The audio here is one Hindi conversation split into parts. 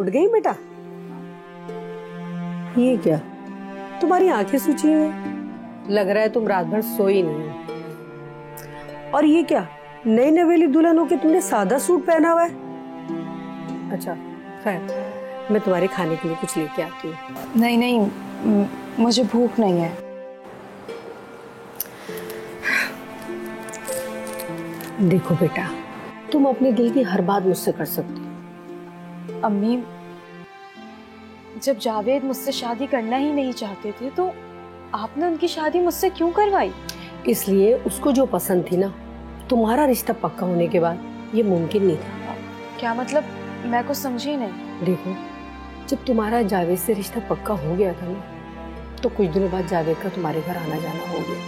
उठ गई बेटा? ये क्या, तुम्हारी आंखें सूजी हुई, लग रहा है तुम रात भर सोई नहीं। और ये क्या, नई नवेली दुल्हन होके तुमने सादा सूट पहना हुआ है? अच्छा खैर, मैं तुम्हारे खाने के लिए कुछ लेके आती हूँ। नहीं नहीं, मुझे भूख नहीं है। देखो बेटा, तुम अपने दिल की हर बात मुझसे कर सकती हो। अम्मी, जब जावेद मुझसे शादी करना ही नहीं चाहते थे तो आपने उनकी शादी मुझसे क्यों करवाई? इसलिए उसको जो पसंद थी ना, तुम्हारा रिश्ता पक्का होने के बाद ये मुमकिन नहीं था। क्या मतलब? मैं कुछ समझी नहीं। देखो, जब तुम्हारा जावेद से रिश्ता पक्का हो गया था ना, तो कुछ दिनों बाद जावेद का तुम्हारे घर आना जाना हो गया।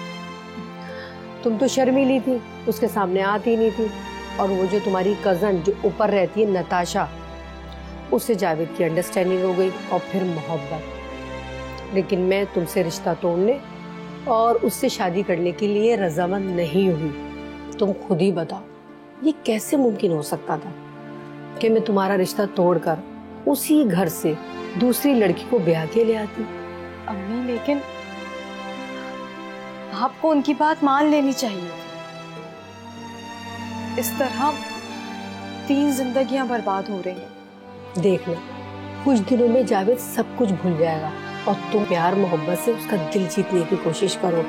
तुम तो शर्मीली थी, उसके सामने आती नहीं थी। और वो जो तुम्हारी कजन जो ऊपर रहती है नताशा, उससे जावेद की अंडरस्टैंडिंग हो गई और फिर मोहब्बत। लेकिन मैं तुमसे रिश्ता तोड़ने और उससे शादी करने के लिए रजामंद नहीं हुई। तुम खुद ही बताओ, ये कैसे मुमकिन हो सकता था कि मैं तुम्हारा रिश्ता तोड़कर उसी घर से दूसरी लड़की को ब्याह के ले आती? अम्मी, लेकिन आपको उनकी बात मान लेनी चाहिए। इस तरह 3 जिंदगियां बर्बाद हो रही हैं। देखना, कुछ दिनों में जावेद सब कुछ भूल जाएगा और तुम प्यार मोहब्बत से उसका दिल जीतने की कोशिश करो।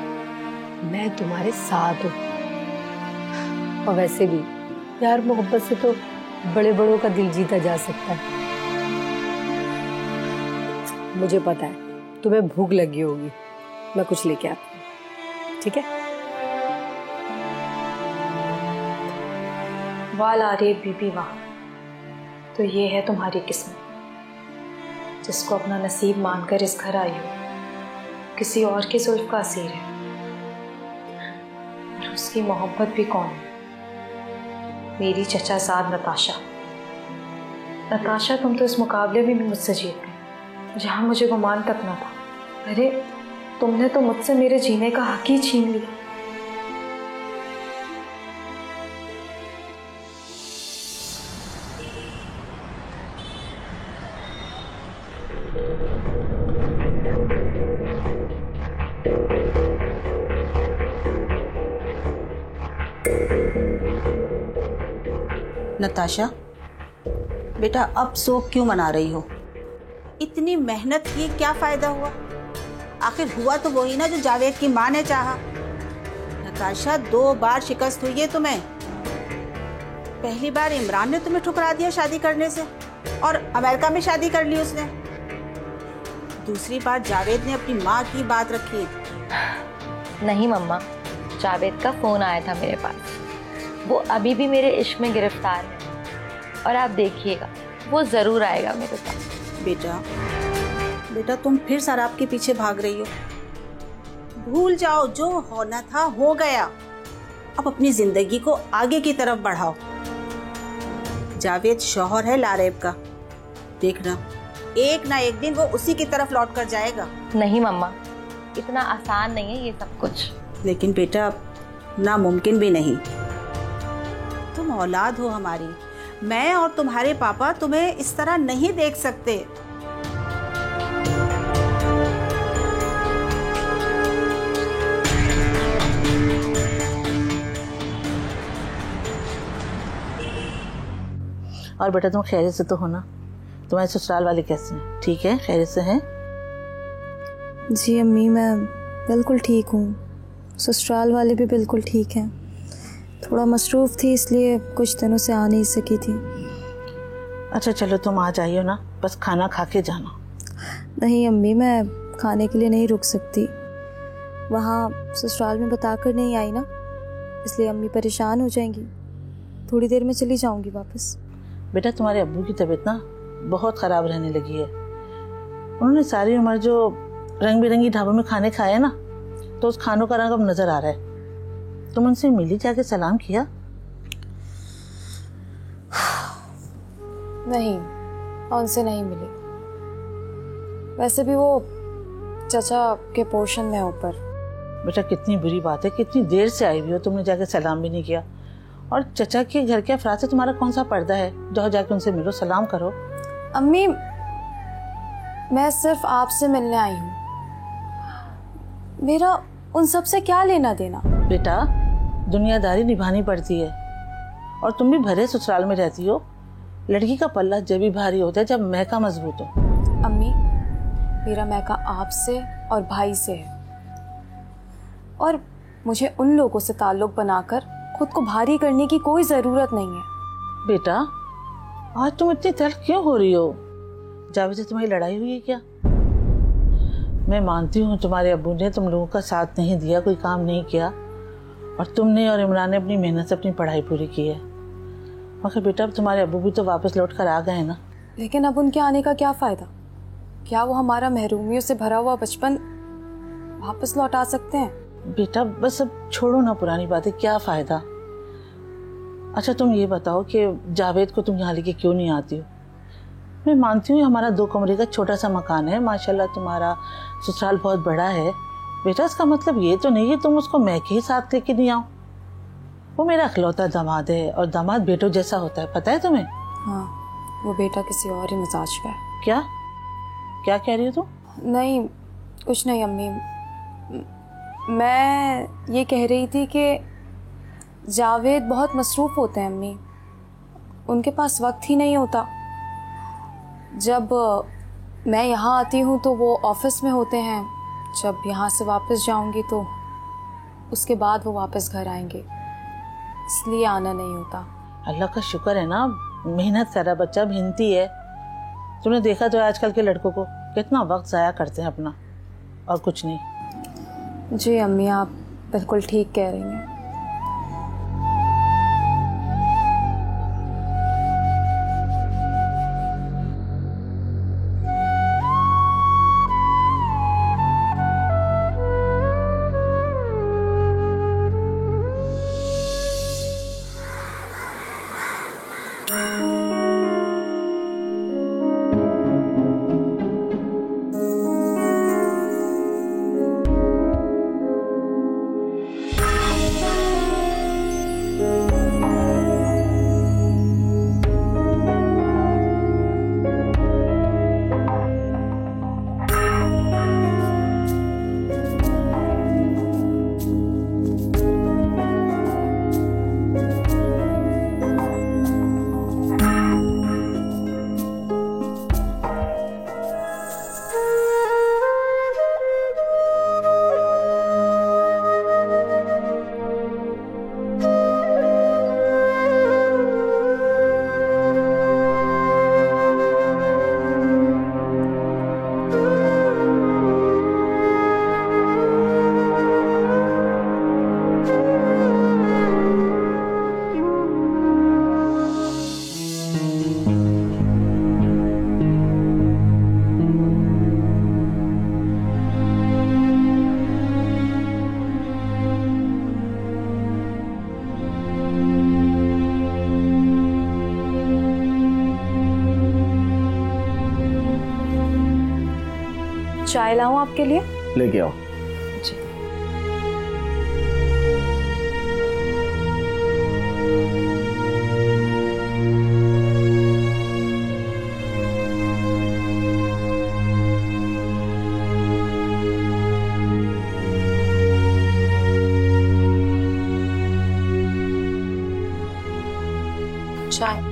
मैं तुम्हारे साथ हूँ। और वैसे भी प्यार मोहब्बत से तो बड़े बड़ों का दिल जीता जा सकता है। मुझे पता है तुम्हें भूख लगी होगी, मैं कुछ लेके आती हूँ, ठीक है? वाल आ रही बीबी वाह, तो ये है तुम्हारी किस्मत, जिसको अपना नसीब मानकर इस घर आई हो, किसी और की जुल्फ का असीर है। और उसकी मोहब्बत भी कौन है? मेरी चचा साद नताशा। नताशा, तुम तो इस मुकाबले में भी मुझसे जीत गए, जहाँ मुझे गुमान तक न था। अरे, तुमने तो मुझसे मेरे जीने का हक ही छीन लिया। नताशा बेटा, अब शोक क्यों मना रही हो? इतनी मेहनत की, क्या फायदा हुआ? आखिर हुआ तो वही ना जो जावेद की माँ ने चाहा। नताशा, 2 बार शिकस्त हुई है तुम्हें। पहली बार इमरान ने तुम्हें ठुकरा दिया शादी करने से, और अमेरिका में शादी कर ली उसने। दूसरी बार जावेद ने अपनी माँ की बात रखी। नहीं मम्मा, जावेद का फोन आया था मेरे पास। वो अभी भी मेरे इश्क में गिरफ्तार है और आप देखिएगा वो जरूर आएगा मेरे पास। बेटा तुम फिर शराब के पीछे भाग रही हो। भूल जाओ, जो होना था हो गया। अब अपनी जिंदगी को आगे की तरफ बढ़ाओ। जावेद शौहर है लारेब का, देखना एक ना एक दिन वो उसी की तरफ लौट कर जाएगा। नहीं मम्मा, इतना आसान नहीं है ये सब कुछ। लेकिन बेटा, नामुमकिन भी नहीं। तुम औलाद हो हमारी, मैं और तुम्हारे पापा तुम्हें इस तरह नहीं देख सकते। और बेटा तुम खैरियत से तो हो ना? तुम्हारे ससुराल वाले कैसे हैं? ठीक है, खैरियत से हैं? जी अम्मी, मैं बिल्कुल ठीक हूँ। ससुराल वाले भी बिल्कुल ठीक हैं। थोड़ा मसरूफ़ थी इसलिए कुछ दिनों से आ नहीं सकी थी। अच्छा चलो, तुम आ जाइयो ना, बस खाना खा के जाना। नहीं अम्मी, मैं खाने के लिए नहीं रुक सकती। वहाँ ससुराल में बता कर नहीं आई ना, इसलिए अम्मी परेशान हो जाएंगी। थोड़ी देर में चली जाऊँगी वापस। बेटा तुम्हारे अब्बू की तबीयत ना बहुत ख़राब रहने लगी है। उन्होंने सारी उम्र जो रंग बिरंगी ढाबों में खाने खाए ना, तो उस खानों का रंग अब नज़र आ रहा है। तुम उनसे मिली, जाके सलाम किया? नहीं, उनसे नहीं मिली। वैसे भी वो चचा के पोर्शन में ऊपर। बेटा कितनी बुरी बात है, कितनी देर से आई हुई हो, तुमने जाके सलाम भी नहीं किया। और चचा के घर के अफराद से तुम्हारा कौन सा पर्दा है? जाओ जाके उनसे मिलो, सलाम करो। अम्मी, मैं सिर्फ आपसे मिलने आई हूँ। मेरा उन सब से क्या लेना देना? बेटा, दुनियादारी निभानी पड़ती है और तुम भी भरे ससुराल में रहती हो। लड़की का पल्ला जब भी भारी होता है जब महका मजबूत हो। अम्मी, मेरा महका आपसे और भाई से है, और मुझे उन लोगों से ताल्लुक बनाकर खुद को भारी करने की कोई ज़रूरत नहीं है। बेटा, आज तुम इतनी तल्ख क्यों हो रही हो? जावेद से तुम्हारी लड़ाई हुई है क्या? मैं मानती हूँ तुम्हारे अब्बू ने तुम लोगों का साथ नहीं दिया, कोई काम नहीं किया, और तुमने और इमरान ने अपनी मेहनत से अपनी पढ़ाई पूरी की है। मगर बेटा, अब तुम्हारे अब्बू भी तो वापस लौट कर आ गए ना। लेकिन अब उनके आने का क्या फ़ायदा? क्या वो हमारा महरूमियों से भरा हुआ बचपन वापस लौटा सकते हैं? बेटा, बस अब छोड़ो ना पुरानी बातें, क्या फ़ायदा। अच्छा तुम ये बताओ कि जावेद को तुम यहाँ लेके क्यों नहीं आती हो? मैं मानती हूँ हमारा 2 कमरे का छोटा सा मकान है, माशाल्लाह तुम्हारा ससुराल बहुत बड़ा है। बेटा, इसका मतलब ये तो नहीं है तुम उसको मैं के ही साथ लेके नहीं आओ। वो मेरा इकलौता दामाद है, और दामाद बेटों जैसा होता है, पता है तुम्हें? हाँ, वो बेटा किसी और ही मिजाज का है। क्या क्या कह रही हो तुम? नहीं, कुछ नहीं अम्मी। मैं ये कह रही थी कि जावेद बहुत मसरूफ़ होते हैं अम्मी, उनके पास वक्त ही नहीं होता। जब मैं यहाँ आती हूँ तो वो ऑफिस में होते हैं, जब यहाँ से वापस जाऊँगी तो उसके बाद वो वापस घर आएंगे, इसलिए आना नहीं होता। अल्लाह का शुक्र है ना, मेहनत सारा बच्चा मेहनती है। तुमने देखा तो आजकल के लड़कों को कितना वक्त ज़ाया करते हैं अपना, और कुछ नहीं। जी अम्मी, आप बिल्कुल ठीक कह रही हैं। चाय लाऊं आपके लिए? लेके आओ। जी। चाय।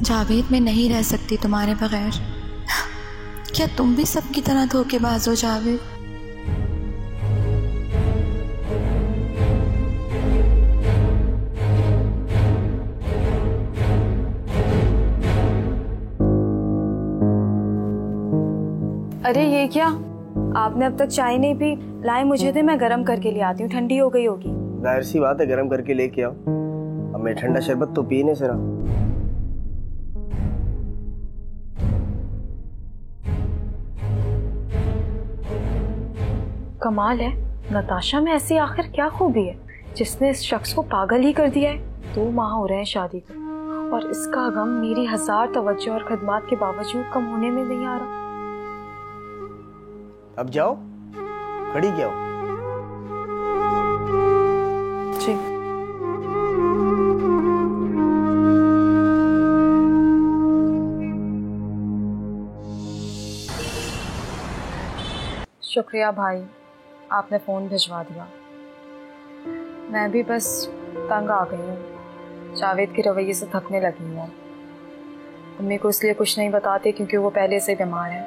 जावेद, मैं नहीं रह सकती तुम्हारे बगैर। क्या तुम भी सबकी तरह धोखेबाज हो जावेद? अरे ये क्या, आपने अब तक चाय नहीं पी? लाए मुझे दे, मैं गरम करके ले आती हूँ, ठंडी हो गई होगी। जाहिर सी बात है, गरम करके लेके आओ। अब मैं ठंडा शरबत तो पी नहीं सरा। कमाल है, नताशा में ऐसी आखिर क्या खूबी है जिसने इस शख्स को पागल ही कर दिया है। 2 माह हो रहे हैं शादी को, और इसका गम मेरी 1000 तवज्जो और खदमात के बावजूद कम होने में नहीं आ रहा। अब जाओ, खड़ी क्या हो? जी। शुक्रिया भाई, आपने फ़ोन भिजवा दिया। मैं भी बस तंग आ गई हूँ, जावेद के रवैये से थकने लगी हूँ। अम्मी को इसलिए कुछ नहीं बताते क्योंकि वो पहले से बीमार है,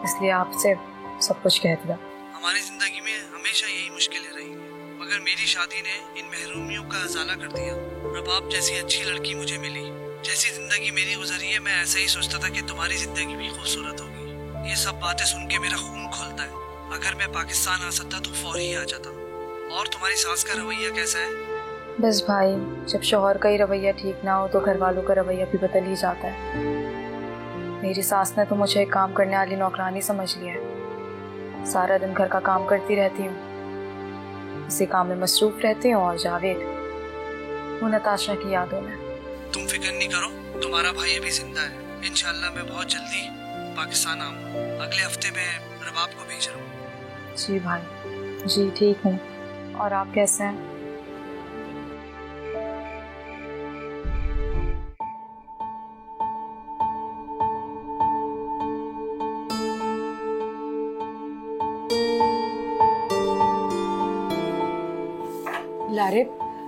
इसलिए आपसे सब कुछ कह दिया। हमारी ज़िंदगी में हमेशा यही मुश्किलें रही, मगर मेरी शादी ने इन महरूमियों का अजाला कर दिया। रबाब जैसी अच्छी लड़की मुझे मिली, जैसी ज़िंदगी मेरी गुजरी है, मैं ऐसा ही सोचता था कि तुम्हारी ज़िंदगी भी खूबसूरत होगी। ये सब बातें सुन के मेरा खून खौलता है। अगर मैं पाकिस्तान आ सकता तो फौरी ही आ जाता। और तुम्हारी सास का रवैया कैसा है? बस भाई, जब शौहर का ही रवैया ठीक ना हो तो घर वालों का रवैया भी बदल ही जाता है। मेरी सास ने तो मुझे एक काम करने वाली नौकरानी समझ लिया है। सारा दिन घर का काम करती रहती हूँ, इसी काम में मसरूफ रहती हूँ। और जावेद, वो नताशा की यादों में। तुम फिक्र नहीं करो, तुम्हारा भाई अभी जिंदा है। इंशाल्लाह मैं बहुत जल्दी पाकिस्तान आऊँगा। अगले हफ्ते में रबाब को भेज रहा हूँ। जी भाई, जी ठीक हूँ। और आप कैसे हैं? लारे,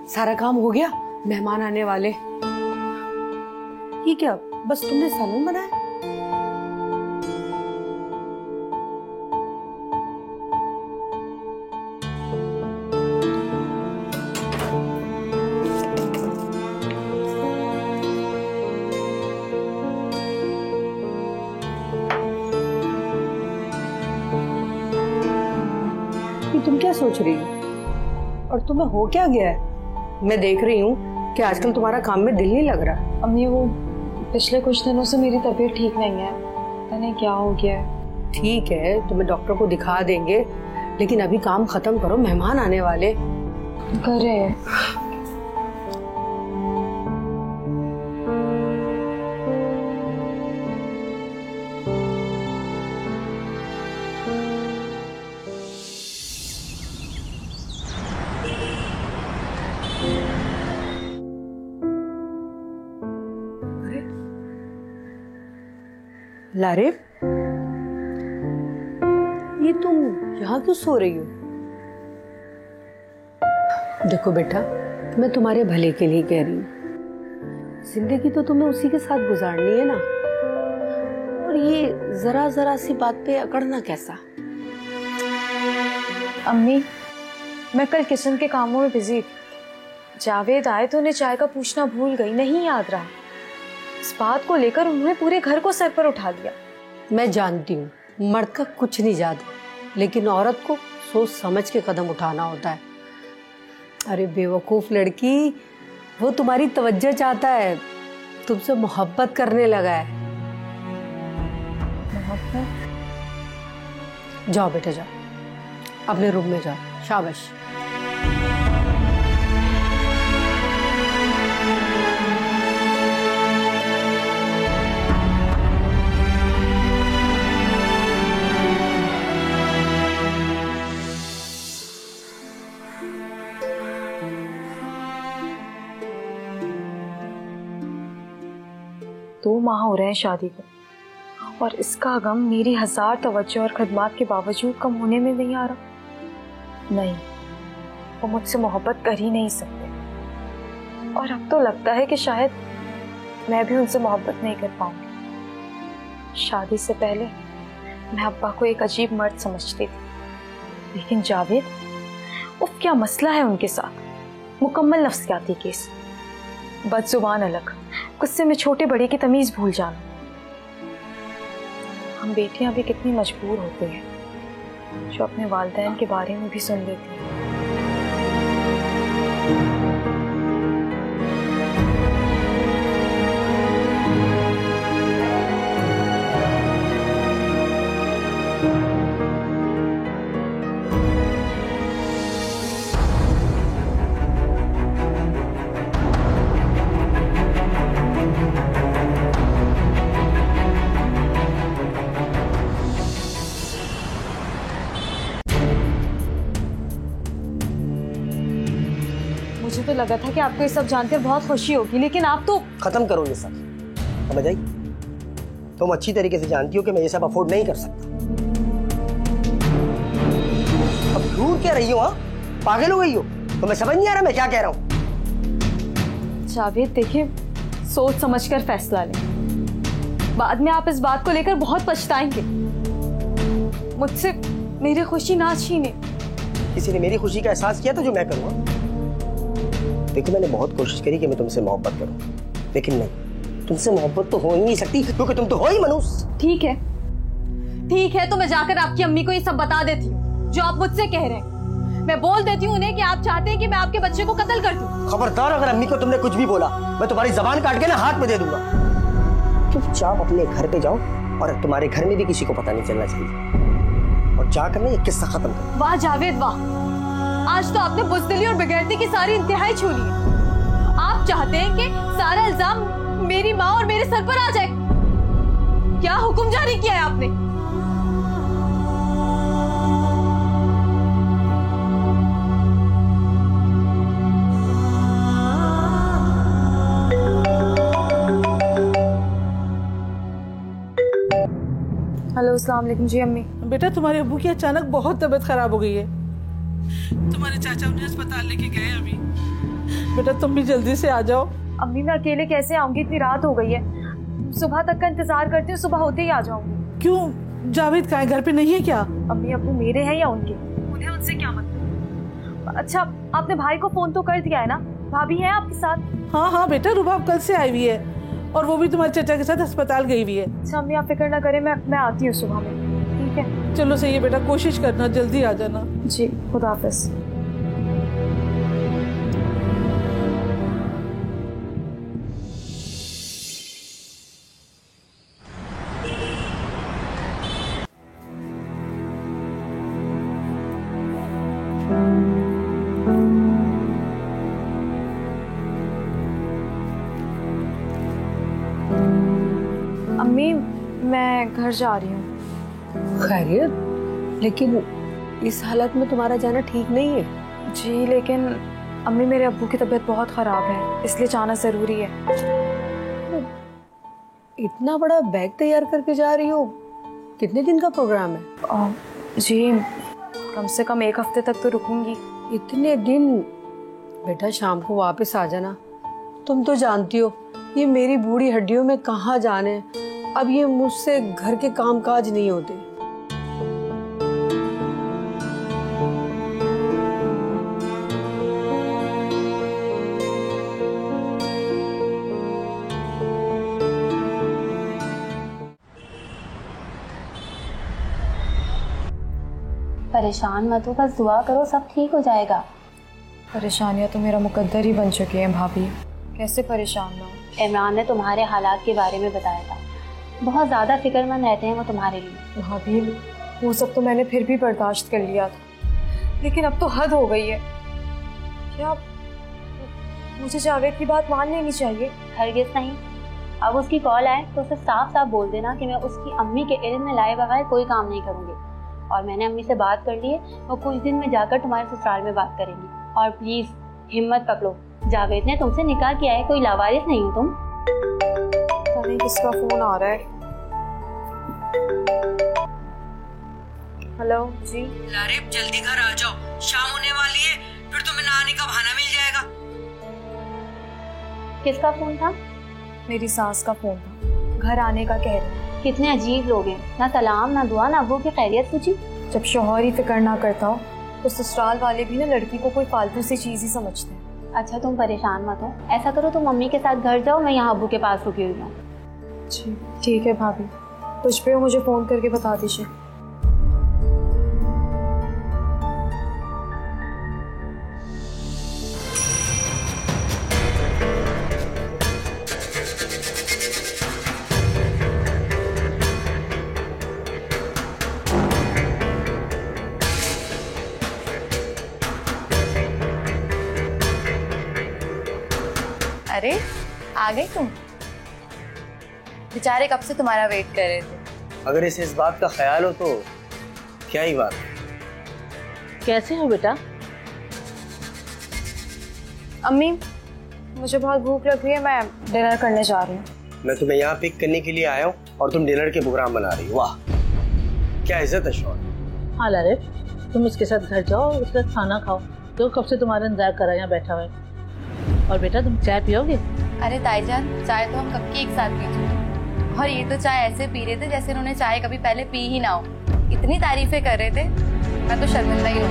सारा काम हो गया? मेहमान आने वाले। ये क्या, बस तुमने सालन बनाया? तुम क्या सोच रही हो? और तुम्हें हो क्या गया है? मैं देख रही हूँ कि आजकल तुम्हारा काम में दिल नहीं लग रहा। अम्मी, वो पिछले कुछ दिनों से मेरी तबीयत ठीक नहीं है, पता नहीं क्या हो गया है। ठीक है, तुम्हें डॉक्टर को दिखा देंगे, लेकिन अभी काम खत्म करो, मेहमान आने वाले। कर रहे हैं। लारे, ये तुम यहाँ क्यों सो रही हो? देखो बेटा, मैं तुम्हारे भले के लिए कह रही हूँ। जिंदगी तो तुम्हें उसी के साथ गुजारनी है ना। और ये जरा जरा सी बात पे अकड़ना कैसा? अम्मी, मैं कल किचन के कामों में बिजी थी। जावेद आए तो उन्हें चाय का पूछना भूल गई, नहीं याद रहा। इस बात को लेकर उन्होंने पूरे घर को सर पर उठा लिया। मैं जानती हूँ मर्द का कुछ नहीं जाता, लेकिन औरत को सोच समझ के कदम उठाना होता है। अरे बेवकूफ लड़की, वो तुम्हारी तवज्जो चाहता है, तुमसे मोहब्बत करने लगा है। मोहब्बत? जाओ बेटा जाओ, अपने रूम में जाओ। शाबाश। दो माह हो रहे हैं शादी को, और इसका गम मेरी 1000 तवज्जो और खदमात के बावजूद कम होने में नहीं आ रहा। नहीं, वो मुझसे मोहब्बत कर ही नहीं सकते। और अब तो लगता है कि शायद मैं भी उनसे मोहब्बत नहीं कर पाऊंगी। शादी से पहले मैं अब्बा को एक अजीब मर्द समझती थी, लेकिन जावेद, उफ क्या मसला है उनके साथ। मुकम्मल नफ्सियाती केस, बदजुबान अलग, गुस्से में छोटे बड़े की तमीज भूल जाना। हम बेटियां भी कितनी मजबूर होती हैं जो अपने वालिदैन के बारे में भी सुन लेती हैं। मुझे तो लगा था कि आपको ये सब जानकर बहुत खुशी होगी, लेकिन आप तो... खत्म करो ये सब, समझ आई? तुम अच्छी तरीके से जानती हो कि मैं ये सब अफोर्ड नहीं कर सकता। अब दूर क्या रही हो? हाँ, पागल हो गई हो? तुम्हें समझ नहीं आ रहा मैं क्या कह रहा हूँ? जावेद देखिए, सोच समझकर फैसला लें, बाद में आप इस बात को लेकर बहुत पछताएंगे। मुझसे मेरी खुशी ना छीने। किसी ने मेरी खुशी का एहसास किया तो जो मैं करूँगा। देखो मैंने बहुत कोशिश करी कि मैं तुमसे मोहब्बत करूँ, लेकिन नहीं, तुमसे मोहब्बत तो हो ही नहीं सकती क्योंकि तुम तो हो ही मनुष्य। ठीक है, तो मैं जाकर आपकी अम्मी को ये सब बता देती हूँ जो आप मुझसे कह रहे हैं। मैं बोल देती हूँ उन्हें कि आप चाहते हैं कि मैं आपके बच्चे को कत्ल कर दूँ। खबरदार, अगर अम्मी को तुमने कुछ भी बोला मैं तुम्हारी जबान काट के ना हाथ में दे दूंगा। चुपचाप अपने घर पे जाओ और तुम्हारे घर में भी किसी को पता नहीं चलना चाहिए, और जाकर ना ये किस्सा खत्म करो। वाह जावेद वाह, आज तो आपने बुज़दिली और बेगैरती की सारी इंतहाई छू ली है। आप चाहते हैं कि सारा इल्जाम मेरी माँ और मेरे सर पर आ जाए। क्या हुक्म जारी किया है आपने? हेलो, अस्सलाम वालेकुम जी अम्मी। बेटा तुम्हारे अब्बू की अचानक बहुत तबीयत खराब हो गई है, तुम्हारे चाचा उन्हें अस्पताल लेके गए अभी। बेटा तुम भी जल्दी से आ जाओ। अम्मी मैं अकेले कैसे आऊंगी, इतनी रात हो गई है। सुबह तक का इंतजार करती हूँ, सुबह होते ही आ जाऊंगी। क्यों, जावेद कहाँ है, घर पे नहीं है क्या? अम्मी अब्बू मेरे हैं या उनके, उन्हें उनसे क्या मतलब। अच्छा आपने भाई को फोन तो कर दिया है ना? भाभी है आपके साथ? हाँ बेटा, रुबाब कल से आई हुई है और वो भी तुम्हारे चाचा के साथ अस्पताल गई हुई है। अच्छा अम्मी आप फिक्र ना करें, मैं आती हूँ सुबह में। ठीक है चलो सही है बेटा, कोशिश करना जल्दी आ जाना। जी, खुदा हाफिज। अम्मी मैं घर जा रही हूँ। खैरियत? लेकिन इस हालत में तुम्हारा जाना ठीक नहीं है। जी लेकिन अम्मी मेरे अब्बू की तबीयत बहुत ख़राब है, इसलिए जाना ज़रूरी है। इतना बड़ा बैग तैयार करके जा रही हो? कितने दिन का प्रोग्राम है? जी कम से कम 1 हफ्ते तक तो रुकूंगी। इतने दिन? बेटा शाम को वापस आ जाना। तुम तो जानती हो ये मेरी बूढ़ी हड्डियों में कहाँ जाने। अब ये मुझसे घर के कामकाज नहीं होते। परेशान मत हो, बस दुआ करो सब ठीक हो जाएगा। परेशानियाँ तो मेरा मुकद्दर ही बन चुकी हैं भाभी, कैसे परेशान ना हो। इमरान ने तुम्हारे हालात के बारे में बताया था, बहुत ज़्यादा फिक्रमंद रहते हैं वो तुम्हारे लिए। भाभी वो सब तो मैंने फिर भी बर्दाश्त कर लिया था, लेकिन अब तो हद हो गई है। क्या मुझे जावेद की बात मान लेनी चाहिए? हरगिज़ नहीं। अब उसकी कॉल आए तो उसे साफ साफ बोल देना कि मैं उसकी अम्मी के इल्म में लाए बगैर कोई काम नहीं करूँगी, और मैंने अम्मी से बात कर ली है, वो कुछ दिन में जाकर तुम्हारे ससुराल में बात करेंगी। और प्लीज़ हिम्मत पकड़ो, जावेद ने तुमसे निकाह किया है, कोई लावारिस नहीं हो तुम। पता नहीं किसका फोन आ रहा है। हेलो जी। लारेब जल्दी घर आ जाओ, शाम होने वाली है, फिर तुम्हें नहाने का बहाना मिल जाएगा। किसका फोन था? मेरी सास का फोन था, घर आने का कह रही। कितने अजीब लोग हैं, ना सलाम ना दुआ ना अब्बू की खैरियत पूछी। जब शौहर ही फिक्र ना करता हो तो ससुराल वाले भी ना लड़की को कोई फालतू सी चीज़ ही समझते हैं। अच्छा तुम परेशान मत हो, ऐसा करो तुम मम्मी के साथ घर जाओ, मैं यहाँ अब्बू के पास रुकी हुई हूँ। जी ठीक है भाभी, कुछ पे हो मुझे फ़ोन करके बता दीजिए। अरे आ गई तुम? बेचारे कब से तुम्हारा वेट कर रहे थे। अगर इसे इस बात का ख्याल हो तो क्या ही बात। कैसे हो बेटा? अम्मी मुझे बहुत भूख लग रही है, मैं डिनर करने जा रही हूँ। मैं तुम्हें यहाँ पिक करने के लिए आया हूँ और तुम डिनर के प्रोग्राम बना रही हो। वाह क्या इज्जत है शौहर। हाँ लारिफ, तुम उसके साथ घर जाओ, उसका खाना खाओ। तो कब से तुम्हारा इंतजार कर रहा है यहाँ बैठा हुआ है। और बेटा तुम चाय पियोगे? अरे ताईजान, चाय तो हम कब की एक साथ पी चुके, और ये तो चाय ऐसे पी रहे थे जैसे उन्होंने चाय कभी पहले पी ही ना हो। इतनी तारीफें कर रहे थे, मैं तो शर्मिंदा ही हूँ।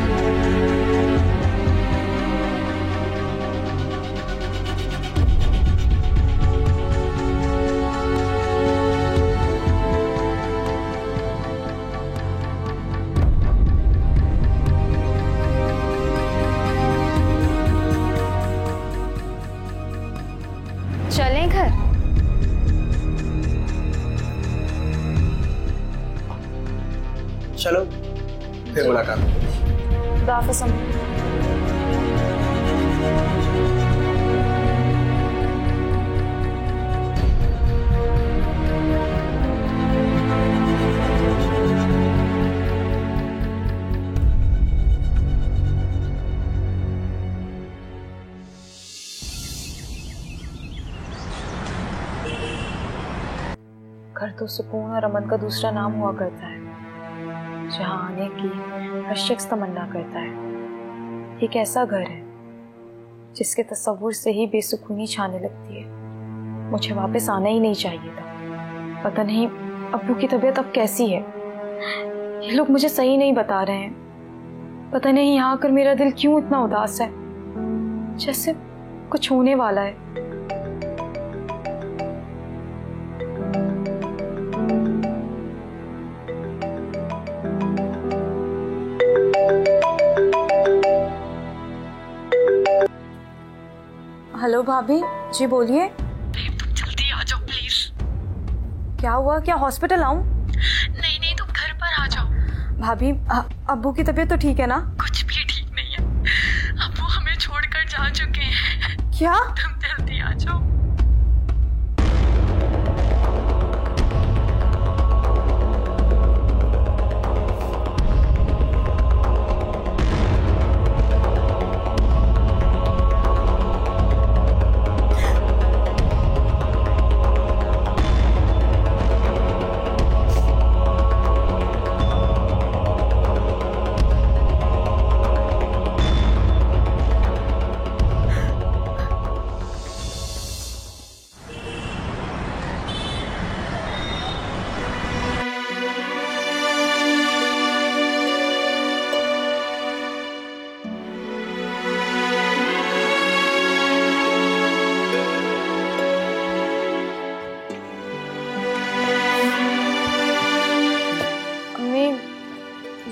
चलें घर? चलो फिर मुलाकात। खुदा हाफ़िज़ अम्मी। घर तो सुकून और अमन का दूसरा नाम हुआ करता है, जहाँ आने की हर शख्स तमन्ना करता है। एक ऐसा घर है जिसके तस्वुर से ही बेसुकूनी छाने लगती है। मुझे वापस आना ही नहीं चाहिए था। पता नहीं अब्बू की तबीयत अब कैसी है। ये लोग मुझे सही नहीं बता रहे हैं। पता नहीं यहाँ आकर मेरा दिल क्यों इतना उदास है, जैसे कुछ होने वाला है। हेलो भाभी जी, बोलिए। तुम जल्दी आ जाओ प्लीज। क्या हुआ? क्या हॉस्पिटल आऊं? नहीं तुम घर पर आ जाओ। भाभी अब्बू की तबीयत तो ठीक है ना? कुछ भी ठीक नहीं है, अब्बू हमें छोड़कर जा चुके हैं। क्या? तुम जल्दी आ जाओ।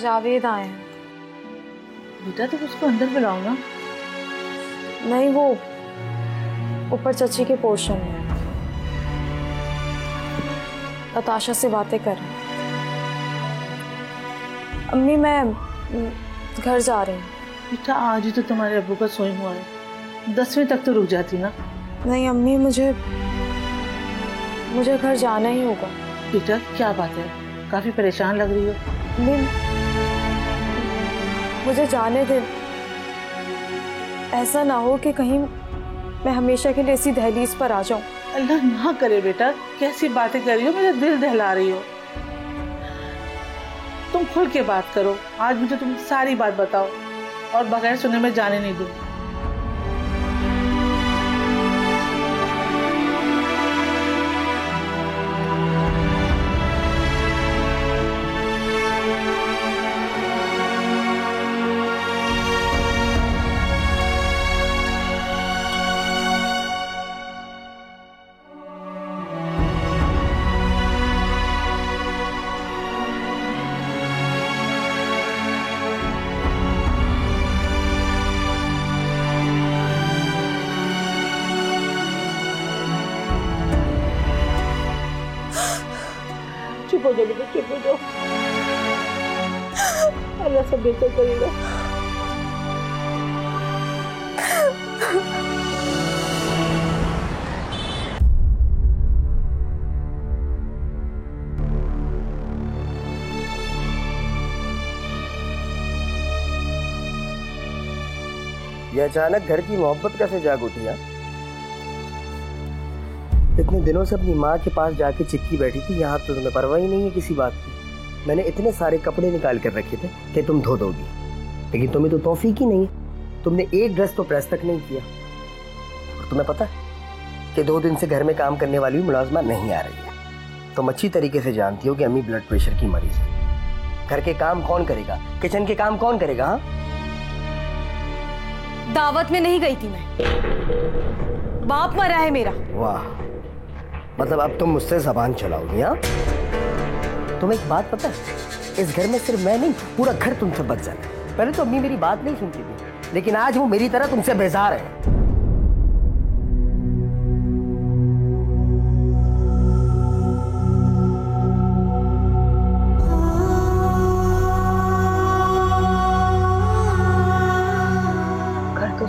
जावेद आए हैं। बेटा तुम उसको अंदर बुलाओ ना। नहीं, वो ऊपर चची के पोर्शन में नताशा से बातें कर रहे हैं। अम्मी मैं घर जा रही हूँ। बेटा आज ही तो तुम्हारे अब्बू का सोई हुआ है, 10वीं तक तो रुक जाती ना। नहीं अम्मी, मुझे घर जाना ही होगा। बेटा क्या बात है, काफी परेशान लग रही हो। मुझे जाने दे। ऐसा ना हो कि कहीं मैं हमेशा के लिए इसी दहलीज पर आ जाऊं। अल्लाह ना करे बेटा, कैसी बातें कर रही हो, मेरा दिल दहला रही हो। तुम खुल के बात करो, आज मुझे तुम सारी बात बताओ और बगैर सुने मैं जाने नहीं दूंगी। चुप हो जाओ बेटा, चुप हो जाओ। अल्लाह सब बेहतर करेगा। ये अचानक घर की मोहब्बत कैसे जाग उठी? इतने दिनों से अपनी माँ के पास जाके चिपकी बैठी थी, यहाँ तो तुम्हें परवाह ही नहीं है किसी बात की। मैंने इतने सारे कपड़े निकाल कर रखे थे कि तुम धो दोगी, लेकिन तुम्हें तो तौफीक ही नहीं है। तुमने एक ड्रेस तो प्रेस तक नहीं किया। और तुम्हें पता है कि 2 दिन से घर में काम करने वाली मुलाजमा नहीं आ रही है। तुम अच्छी तरीके से जानती हो कि अम्मी ब्लड प्रेशर की मरीज है। घर के काम कौन करेगा, किचन के काम कौन करेगा? हाँ, दावत में नहीं गई थी मैं, बाप मरा है मेरा। वाह, मतलब अब तुम मुझसे जबान चलाओगी? हाँ, तुम्हें एक बात पता है, इस घर में सिर्फ मैं नहीं, पूरा घर तुमसे बच जाना है। पहले तो अम्मी मेरी बात नहीं सुनती थी, लेकिन आज वो मेरी तरह तुमसे बेजार है।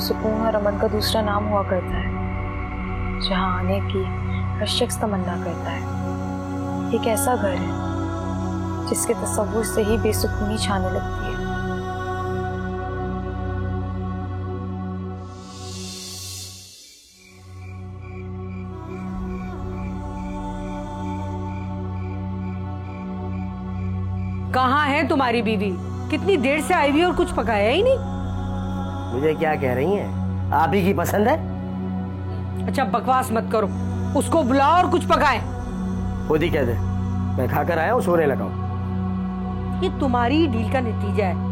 सुकून और अमन का दूसरा नाम हुआ करता है, जहाँ आने की हर शख्स तमन्ना करता है। एक ऐसा घर है जिसके तस्वुर से ही बेसुकूनी छाने लगती है। कहाँ है तुम्हारी बीवी? कितनी देर से आई हुई और कुछ पकाया ही नहीं। मुझे क्या कह रही हैं? आप ही की पसंद है? अच्छा बकवास मत करो, उसको बुलाओ और कुछ पकाए। खुद ही कह दे, मैं खाकर आया हूँ, सोने लगा हूँ। ये तुम्हारी डील का नतीजा है।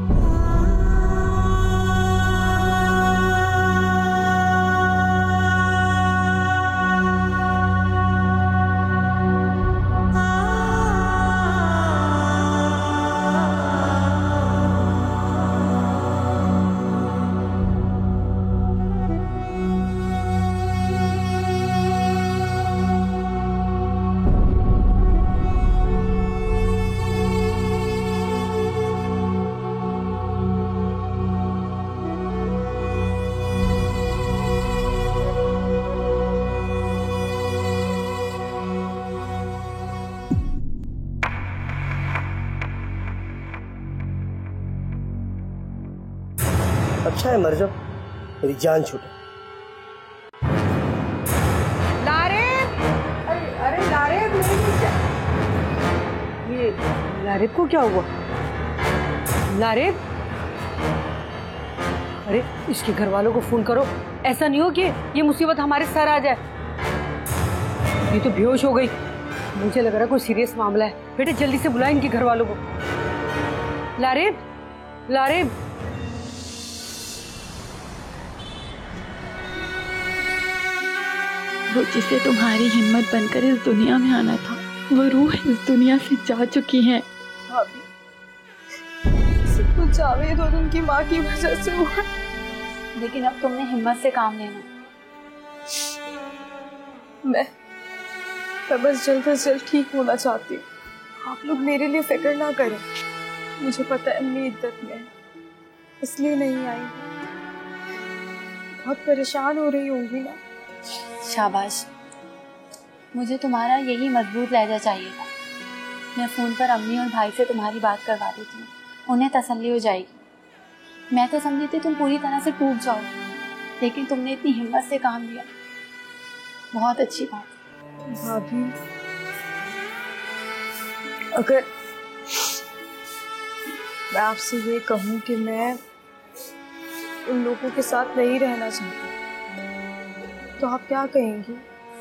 अच्छा है मर जाओ, मेरी जान छूटे। लारेब! अरे लारेब, ये लारेब को क्या हुआ? लारेब, अरे इसके घर वालों को फोन करो। ऐसा नहीं हो कि ये मुसीबत हमारे सर आ जाए। ये तो बेहोश हो गई, मुझे लग रहा है कोई सीरियस मामला है। बेटे जल्दी से बुलाए इनके घर वालों को। लारेब, लारेब, वो जिसे तुम्हारी हिम्मत बनकर इस दुनिया में आना था, वो रूह इस दुनिया से जा चुकी है। भाभी, सब कुछ जावेद और उनकी माँ की वजह से हुआ। लेकिन अब तुमने हिम्मत से काम लेना। मैं बस जल्द से जल्द ठीक होना चाहती हूँ। आप लोग मेरे लिए फिक्र ना करें। मुझे पता है अम्मी इद्दत में है, इसलिए नहीं आई। बहुत परेशान हो रही होंगी ना। शाबाश, मुझे तुम्हारा यही मजबूत लहजा चाहिए था। मैं फ़ोन पर अम्मी और भाई से तुम्हारी बात करवा देती हूँ, उन्हें तसल्ली हो जाएगी। मैं तो समझी थी तुम पूरी तरह से टूट जाओ, लेकिन तुमने इतनी हिम्मत से काम लिया, बहुत अच्छी बात। भाभी, अगर मैं आपसे ये कहूँ कि मैं उन लोगों के साथ नहीं रहना चाहती, तो आप क्या कहेंगी?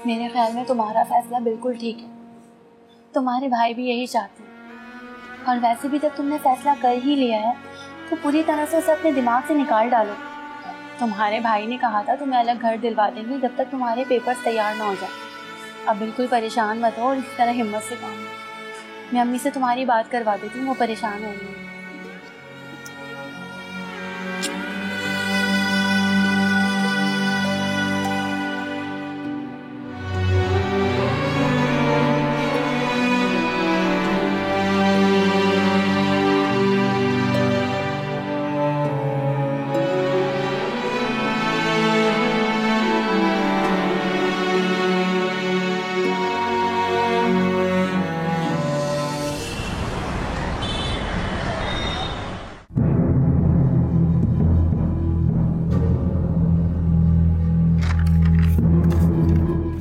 मेरे ख्याल में तुम्हारा फैसला बिल्कुल ठीक है। तुम्हारे भाई भी यही चाहते हैं, और वैसे भी जब तुमने फैसला कर ही लिया है तो पूरी तरह से उसे अपने दिमाग से निकाल डालो। तुम्हारे भाई ने कहा था तुम्हें अलग घर दिलवा देंगे जब तक तुम्हारे पेपर्स तैयार ना हो जाए। अब बिल्कुल परेशान मत हो और इस तरह हिम्मत से काम लो। मैं अम्मी से तुम्हारी बात करवा देती हूँ, वो परेशान हो रही है।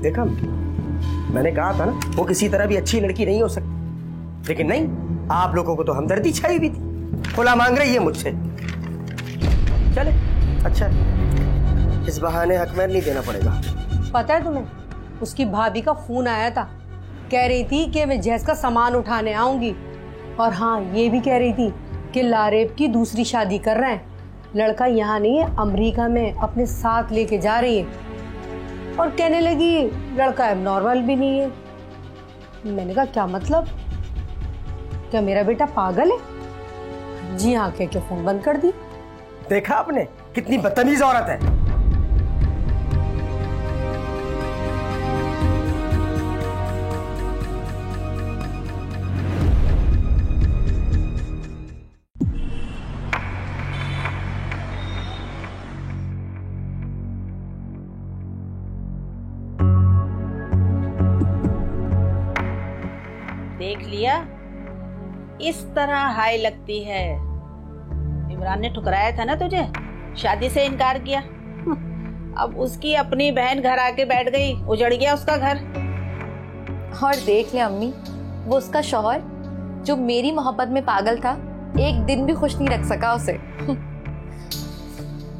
देखा, मैंने कहा था ना वो किसी तरह भी अच्छी लड़की नहीं हो सकती, लेकिन नहीं, आप लोगों को तो हमदर्दी छाई हुई थी। खुला मांग रही है मुझसे। चले, अच्छा, इस बहाने हकमैन नहीं देना पड़ेगा। पता है तुम्हें, उसकी भाभी का फोन आया था, कह रही थी कि मैं जैस का सामान उठाने आऊंगी, और हाँ ये भी कह रही थी कि लारेब की दूसरी शादी कर रहे हैं, लड़का यहाँ नहीं है अमेरिका में अपने साथ लेके जा रही है, और कहने लगी लड़का एबनॉर्मल भी नहीं है। मैंने कहा क्या मतलब, क्या मेरा बेटा पागल है? जी हाँ कह के फोन बंद कर दी। देखा आपने कितनी बदतमीज औरत है। देख लिया, इस तरह हाय लगती है। इमरान ने ठुकराया था ना तुझे, शादी से इनकार किया, अब उसकी अपनी बहन घर आके बैठ गई, उजड़ गया उसका घर। और देख ले अम्मी, वो उसका शौहर जो मेरी मोहब्बत में पागल था, एक दिन भी खुश नहीं रख सका उसे।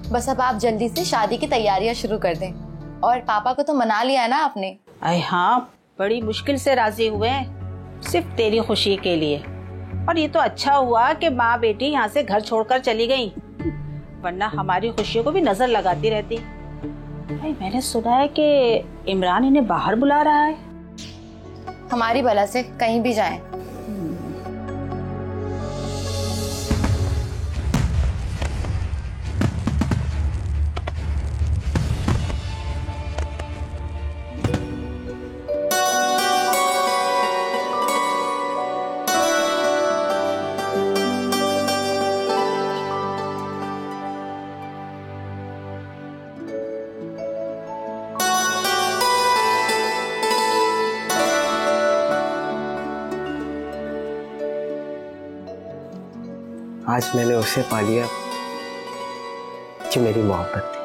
बस अब आप जल्दी से शादी की तैयारियां शुरू कर दें, और पापा को तो मना लिया है ना आपने। अरे हाँ, बड़ी मुश्किल से राजी हुए हैं, सिर्फ तेरी खुशी के लिए। और ये तो अच्छा हुआ कि माँ बेटी यहाँ से घर छोड़कर चली गई, वरना हमारी खुशियों को भी नजर लगाती रहती। भाई मैंने सुना है कि इमरान इन्हें बाहर बुला रहा है। हमारी भला से कहीं भी जाएं। आज मैंने उसे पा लिया जो मेरी मोहब्बत थी।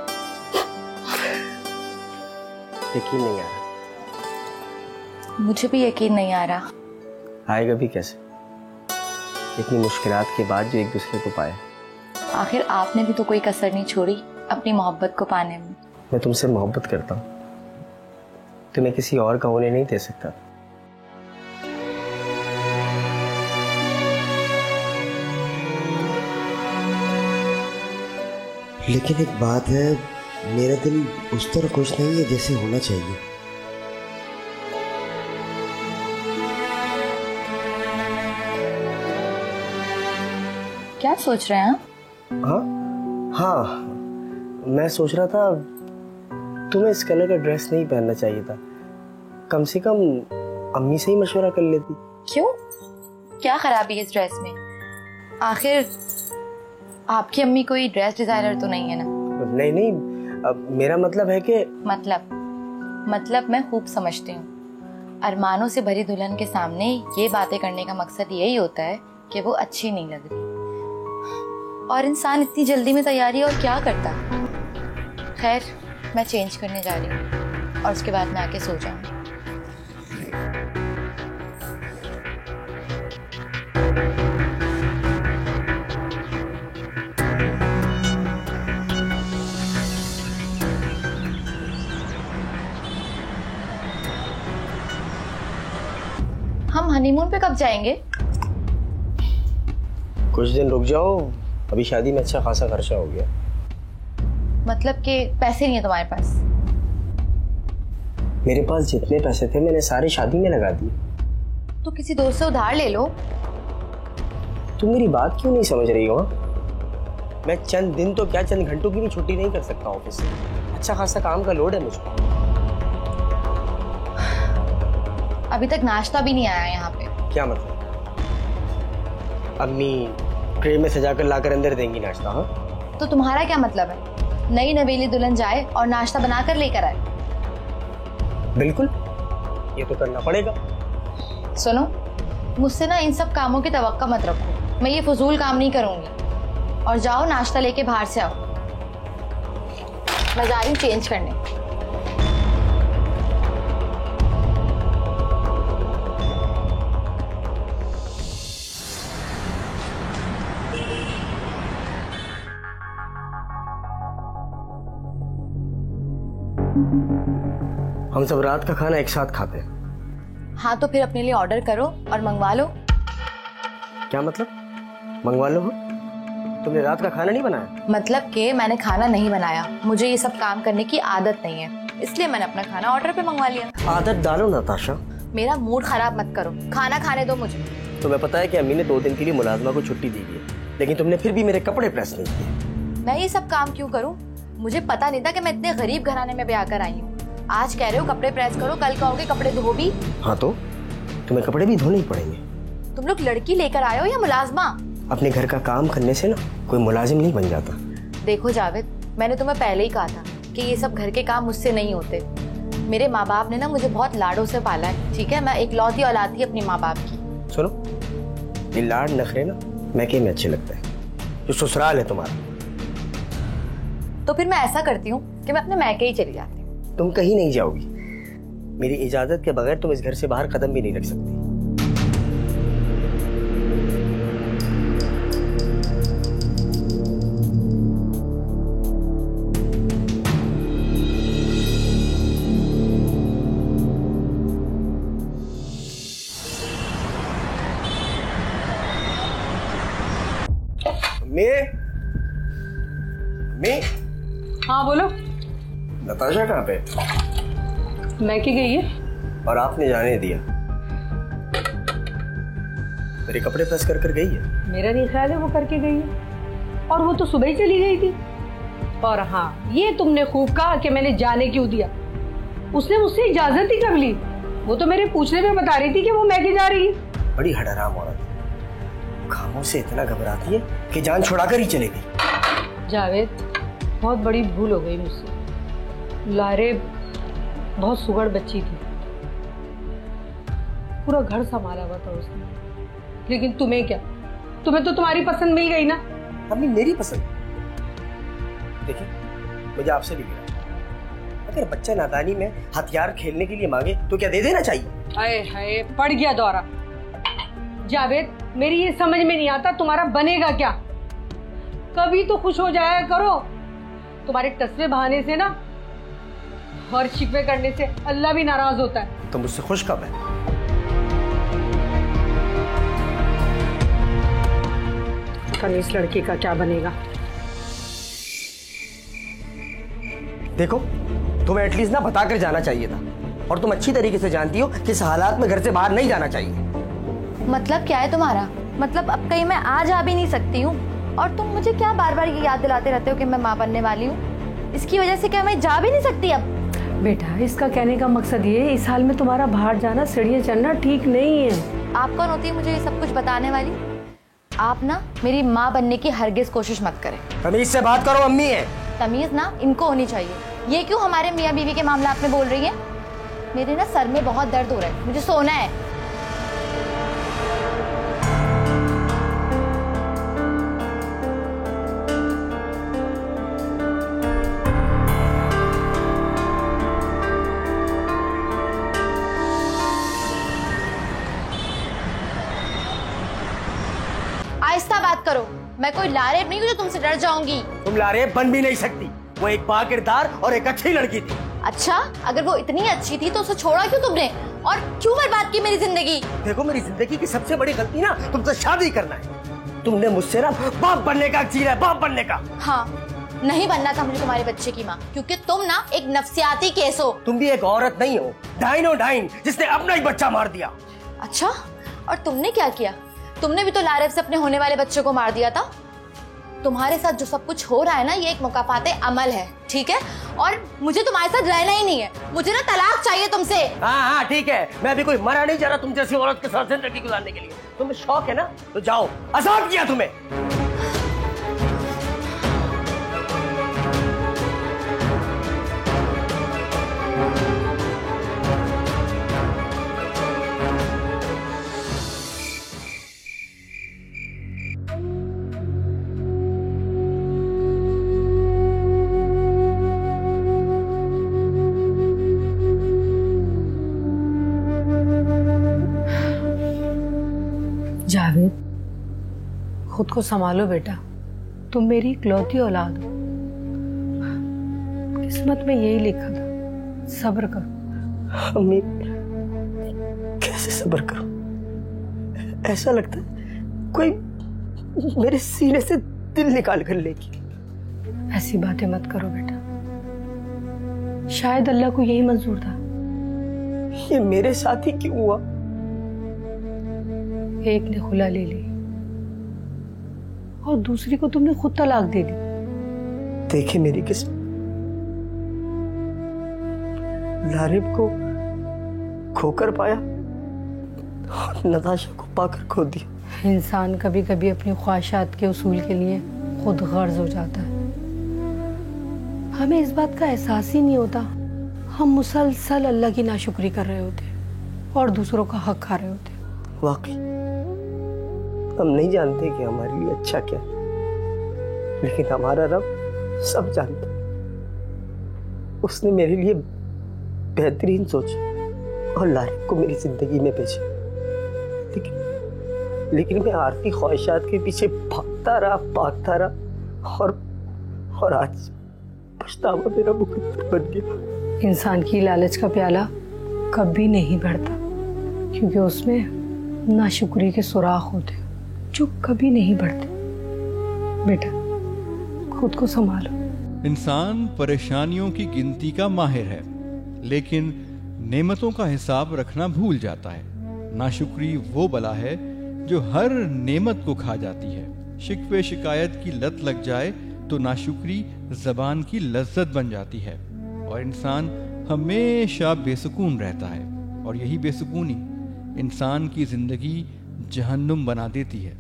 यकीन नहीं आ रहा। मुझे भी यकीन नहीं आ रहा। आएगा भी कैसे, इतनी मुश्किलात के बाद जो एक दूसरे को पाए। आखिर आपने भी तो कोई कसर नहीं छोड़ी अपनी मोहब्बत को पाने में। मैं तुमसे मोहब्बत करता हूँ, तुम्हें किसी और का होने नहीं दे सकता। लेकिन एक बात है, मेरा दिल उस तरह खुश नहीं है जैसे होना चाहिए। क्या सोच रहे हैं आप? हाँ हाँ, मैं सोच रहा था तुम्हें इस कलर का ड्रेस नहीं पहनना चाहिए था, कम से कम अम्मी से ही मशवरा कर लेती। क्यों, क्या खराबी है इस ड्रेस में? आखिर आपकी अम्मी कोई ड्रेस डिजाइनर तो नहीं है ना? नहीं नहीं, मेरा मतलब है कि मतलब मैं खूब समझती हूँ। अरमानों से भरी दुल्हन के सामने ये बातें करने का मकसद यही होता है कि वो अच्छी नहीं लग रही, और इंसान इतनी जल्दी में तैयारी और क्या करता। खैर, मैं चेंज करने जा रही हूँ और उसके बाद मैं आके सो जाऊंगी। हम हनीमून पे कब जाएंगे? कुछ दिन रुक जाओ, अभी शादी में अच्छा खासा खर्चा हो गया। मतलब कि पैसे नहीं है तुम्हारे पास? मेरे पास जितने पैसे थे मैंने सारे शादी में लगा दिए। तो किसी दोस्त से उधार ले लो। तुम मेरी बात क्यों नहीं समझ रही हो? मैं चंद दिन तो क्या, चंद घंटों की भी छुट्टी नहीं कर सकता ऑफिस से। अच्छा खासा काम का लोड है मुझ पर। अभी तक नाश्ता भी नहीं आया यहाँ पे। क्या मतलब? अम्मी ट्रे में सजाकर लाकर अंदर देंगी नाश्ता? हाँ, तो तुम्हारा क्या मतलब है? नई नवेली दुल्हन जाए और नाश्ता बनाकर लेकर आए। बिल्कुल, ये तो करना पड़ेगा। सुनो, मुझसे ना इन सब कामों की तवक्का मत रखो, मैं ये फजूल काम नहीं करूंगी। और जाओ नाश्ता लेके बाहर से आओ, मैं जा रही हूँ चेंज करने। हम सब रात का खाना एक साथ खाते हैं। हाँ तो फिर अपने लिए ऑर्डर करो और मंगवा लो। क्या मतलब? मंगवा लो? तुमने रात का खाना नहीं बनाया? मतलब कि मैंने खाना नहीं बनाया, मुझे ये सब काम करने की आदत नहीं है, इसलिए मैंने अपना खाना ऑर्डर पे मंगवा लिया। आदत डालो नताशा। मेरा मूड खराब मत करो, खाना खाने दो मुझे। तुम्हें पता है कि अम्मी ने 2 दिन के लिए मुलाजमा को छुट्टी दी है, लेकिन तुमने फिर भी मेरे कपड़े प्रेस नहीं किए। मैं ये सब काम क्यों करूं? मुझे पता नहीं था कि मैं इतने गरीब घराने में ब्याह कर आई हूँ। आज कह रहे हो कपड़े प्रेस करो, कल कहोगे कपड़े धो भी। हाँ तो तुम्हें कपड़े भी धोने ही पड़ेंगे। तुम लोग लड़की लेकर आए हो या मुलाजमा? अपने घर का काम करने से ना कोई मुलाजिम नहीं बन जाता। देखो जावेद, मैंने तुम्हें पहले ही कहा था कि ये सब घर के काम मुझसे नहीं होते। मेरे माँ बाप ने ना मुझे बहुत लाडों से पाला है, ठीक है? मैं एक लौती औलाद थी अपनी माँ बाप की। सुनो, ये लाड नखरे ना मैके में अच्छे लगता है, जो ससुराल है तुम्हारा। तो फिर मैं ऐसा करती हूँ कि मैं अपने मैके ही चली जाती हूँ। तुम कहीं नहीं जाओगी। मेरी इजाजत के बगैर तुम इस घर से बाहर कदम भी नहीं रख सकती। मैं हाँ बोलो। नताशा कहाँ पे? मैके गई है। और आपने जाने दिया? मेरे कपड़े प्रेस कर गई है। मेरा नहीं ख्याल है वो करके गई है, और वो तो सुबह ही चली गई थी। और हाँ, ये तुमने खूब कहा कि मैंने जाने क्यों दिया। उसने मुझसे इजाजत ही कब ली? वो तो मेरे पूछने में बता रही थी कि वो मैके जा रही है। बड़ी हडराम औरत है, खामोश से इतना घबराती है कि जान छुड़ाकर ही चली गई। जावेद, बहुत बड़ी भूल हो गई मुझसे। लारे बहुत सुगड़ बच्ची थी, पूरा घर संभाला हुआ था उसने। लेकिन तुम्हें क्या, तुम्हें तो तुम्हारी पसंद मिल गई ना। अम्मी मेरी पसंद? देखिए, मुझे आपसे भी गिरा, अगर बच्चा नादानी में हथियार खेलने के लिए मांगे तो क्या दे देना चाहिए? हाय हाय, पड़ गया दौरा। जावेद, मेरी ये समझ में नहीं आता तुम्हारा बनेगा क्या। कभी तो खुश हो जाया करो। तुम्हारे टसवे बहाने से ना और शिकवे करने से अल्लाह भी नाराज होता है। तो मुझसे खुश कब है? इस लड़के का क्या बनेगा। देखो, तुम्हें एटलीस्ट ना बताकर जाना चाहिए था, और तुम अच्छी तरीके से जानती हो कि इस हालात में घर से बाहर नहीं जाना चाहिए। मतलब क्या है तुम्हारा? मतलब अब कहीं मैं आ जा भी नहीं सकती हूँ, और तुम मुझे क्या बार बार ये याद दिलाते रहते हो कि मैं माँ बनने वाली हूँ? इसकी वजह से क्या मैं जा भी नहीं सकती अब? बेटा, इसका कहने का मकसद ये है, इस हाल में तुम्हारा बाहर जाना, सीढ़ियाँ चढ़ना ठीक नहीं है। आप कौन होती है मुझे ये सब कुछ बताने वाली? आप ना मेरी माँ बनने की हरगिज कोशिश मत करें। तमीज से बात करो, अम्मी है। तमीज ना इनको होनी चाहिए। ये क्यों हमारे मियाँ बीवी के मामला में बोल रही है? मेरे ना सर में बहुत दर्द हो रहा है, मुझे सोना है। आहिस्ता बात करो, मैं कोई लारेब नहीं हूँ जो तुमसे डर जाऊंगी। तुम लारेब बन भी नहीं सकती, वो एक बाकिरदार और एक अच्छी लड़की थी। अच्छा, अगर वो इतनी अच्छी थी तो उसे छोड़ा क्यों तुमने, और क्यों बर्बाद की मेरी जिंदगी? देखो, मेरी जिंदगी की सबसे बड़ी गलती ना तुमसे शादी करना है। तुमने मुझसे ना बाप बनने का चीरा है, बाप बनने का। हाँ, नहीं बनना था मुझे तुम्हारे बच्चे की माँ, क्योंकि तुम ना एक नफ्सियाती केस हो। तुम भी एक औरत नहीं हो, डाइन जिसने अपना ही बच्चा मार दिया। अच्छा, और तुमने क्या किया? तुमने भी तो लारेब से अपने होने वाले बच्चे को मार दिया था। तुम्हारे साथ जो सब कुछ हो रहा है ना, ये एक मुकाफाते अमल है, ठीक है? और मुझे तुम्हारे साथ रहना ही नहीं है, मुझे ना तलाक चाहिए तुमसे। हाँ, ठीक है, मैं भी कोई मरा नहीं जा रहा तुम जैसी औरत के साथ जिंदगी गुजारने के लिए। तुम्हें शौक है ना, तो जाओ, आजाद किया तुम्हें। जावेद, खुद को संभालो बेटा, तुम मेरी इकलौती औलाद हो। किस्मत में यही लिखा था। सब्र करो। अम्मी, कैसे सब्र करूं? ऐसा लगता है कोई मेरे सीने से दिल निकाल कर लेगी। ऐसी बातें मत करो बेटा, शायद अल्लाह को यही मंजूर था। ये मेरे साथ ही क्यों हुआ? एक ने खुला ले ली और दूसरी को तुमने खुद तलाक दे दी। देखे मेरी किस्मत, लारिब को खोकर पाया और नताशा को पाकर खो दिया। इंसान कभी कभी अपनी ख्वाहिशात के उसूल के लिए खुद गर्ज हो जाता है। हमें इस बात का एहसास ही नहीं होता। हम मुसलसल अल्लाह की नाशुक्री कर रहे होते और दूसरों का हक खा रहे होते। वाकई हम नहीं जानते कि हमारे लिए अच्छा क्या है, लेकिन हमारा रब सब जानता है। उसने मेरे लिए बेहतरीन सोचा और लारिब को मेरी जिंदगी में भेजा, लेकिन मैं आरती ख्वाहिशात के पीछे भागता रहा और आज पछतावा मेरा मुकद्दर बन गया। इंसान की लालच का प्याला कभी नहीं भरता, क्योंकि उसमें नाशुक्री के सुराख होते जो कभी नहीं बढ़ते। बेटा, खुद को संभालो। इंसान परेशानियों की गिनती का माहिर है, लेकिन नेमतों का हिसाब रखना भूल जाता है। नाशुक्री वो बला है जो हर नेमत को खा जाती है। शिकवे शिकायत की लत लग जाए तो नाशुक्री ज़बान की लज्जत बन जाती है और इंसान हमेशा बेसुकून रहता है, और यही बेसुकूनी इंसान की ज़िंदगी जहन्नुम बना देती है।